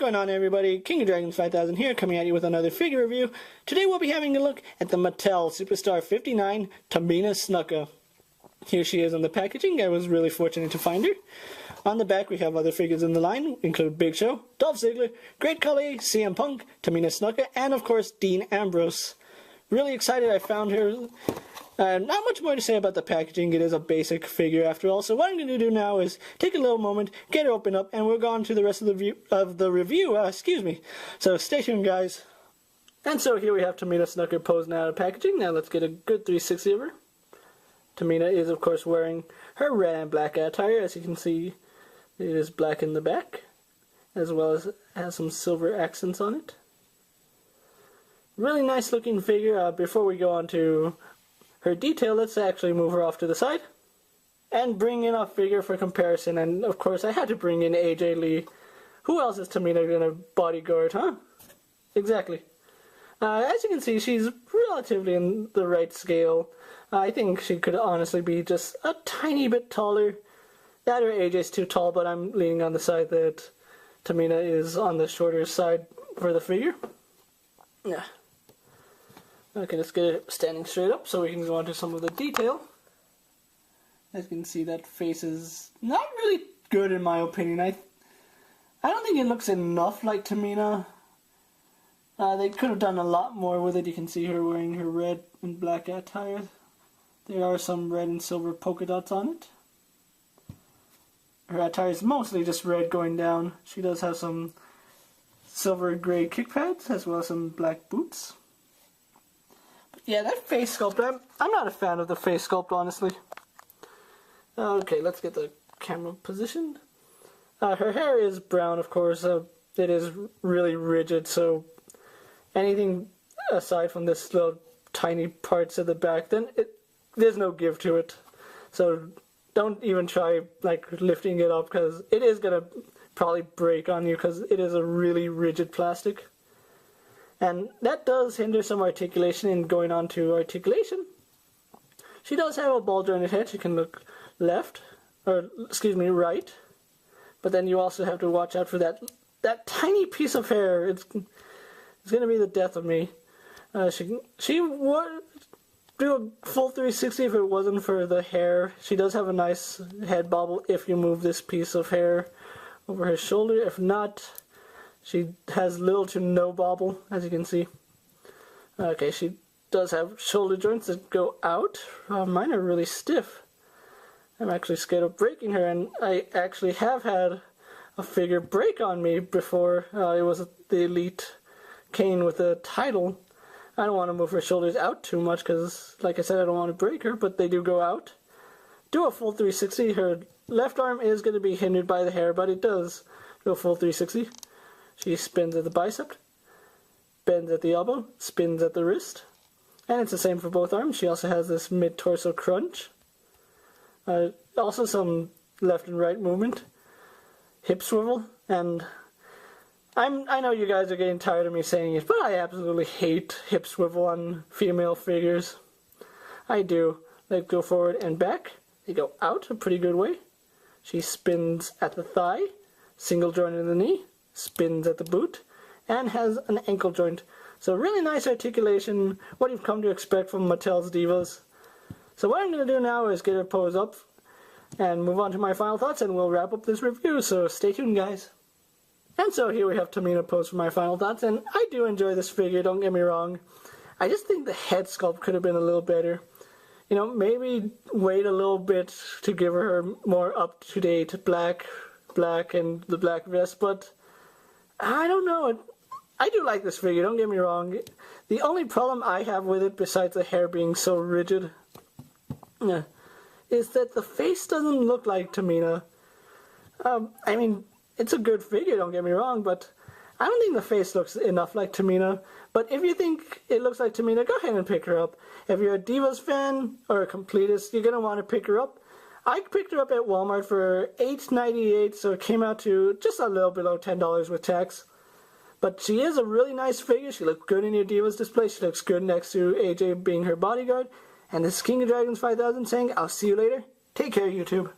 going on, everybody? King of Dragons 5000 here, coming at you with another figure review. Today we'll be having a look at the Mattel Superstar 59 Tamina Snuka. Here she is on the packaging. I was really fortunate to find her. On the back we have other figures in the line, include Big Show, Dolph Ziggler, Great Khali, CM Punk, Tamina Snuka, and of course Dean Ambrose. Really excited I found her. Not much more to say about the packaging. It is a basic figure after all. So what I'm going to do now is take a little moment, get her opened up, and we'll go on to the rest of the review. So stay tuned, guys. And so here we have Tamina Snuka posing out of packaging. Now let's get a good 360 of her. Tamina is of course wearing her red and black attire. As you can see, it is black in the back, as well as has some silver accents on it. Really nice looking figure. Before we go on to her detail, let's actually move her off to the side and bring in a figure for comparison. And of course I had to bring in AJ Lee. Who else is Tamina gonna bodyguard, huh? Exactly. As you can see, she's relatively in the right scale. I think she could honestly be just a tiny bit taller. That or AJ's too tall, but I'm leaning on the side that Tamina is on the shorter side for the figure. Yeah. Okay, let's get it standing straight up so we can go on to some of the detail. As you can see, that face is not really good in my opinion. I don't think it looks enough like Tamina. They could have done a lot more with it. You can see her wearing her red and black attire. There are some red and silver polka dots on it. Her attire is mostly just red going down. She does have some silver gray kick pads as well as some black boots. Yeah, that face sculpt, I'm not a fan of the face sculpt, honestly. Okay, let's get the camera positioned. Her hair is brown, of course. It is really rigid, so anything aside from this little tiny parts at the back, then there's no give to it. So don't even try like lifting it up, because it is going to probably break on you, because it is a really rigid plastic. And that does hinder some articulation. In going on to articulation, she does have a ball jointed head. She can look left, or excuse me, right. But then you also have to watch out for that tiny piece of hair. It's going to be the death of me. She would do a full 360 if it wasn't for the hair. She does have a nice head bobble if you move this piece of hair over her shoulder. If not, she has little to no bobble, as you can see. Okay, she does have shoulder joints that go out. Mine are really stiff. I'm actually scared of breaking her, and I actually have had a figure break on me before. It was the Elite Kane with the title. I don't want to move her shoulders out too much because, like I said, I don't want to break her, but they do go out. Do a full 360. Her left arm is going to be hindered by the hair, but it does do a full 360. She spins at the bicep, bends at the elbow, spins at the wrist, and it's the same for both arms. She also has this mid-torso crunch. Also some left and right movement, hip swivel, and I know you guys are getting tired of me saying it, but I absolutely hate hip swivel on female figures. I do. They go forward and back. They go out a pretty good way. She spins at the thigh, single joint in the knee, spins at the boot, and has an ankle joint. So really nice articulation, what you've come to expect from Mattel's Divas. So what I'm going to do now is get her posed up and move on to my final thoughts, and we'll wrap up this review, so stay tuned, guys. And so here we have Tamina posed for my final thoughts, and I do enjoy this figure, don't get me wrong. I just think the head sculpt could have been a little better. You know, maybe wait a little bit to give her more up-to-date black and the black vest, but I don't know. I do like this figure, don't get me wrong. The only problem I have with it, besides the hair being so rigid, is that the face doesn't look like Tamina. I mean, it's a good figure, don't get me wrong, but I don't think the face looks enough like Tamina. But if you think it looks like Tamina, go ahead and pick her up. If you're a Divas fan or a completist, you're going to want to pick her up. I picked her up at Walmart for $8.98, so it came out to just a little below $10 with tax. But she is a really nice figure. She looks good in your Divas display. She looks good next to AJ being her bodyguard. And this is King of Dragons 5000 saying, I'll see you later. Take care, YouTube.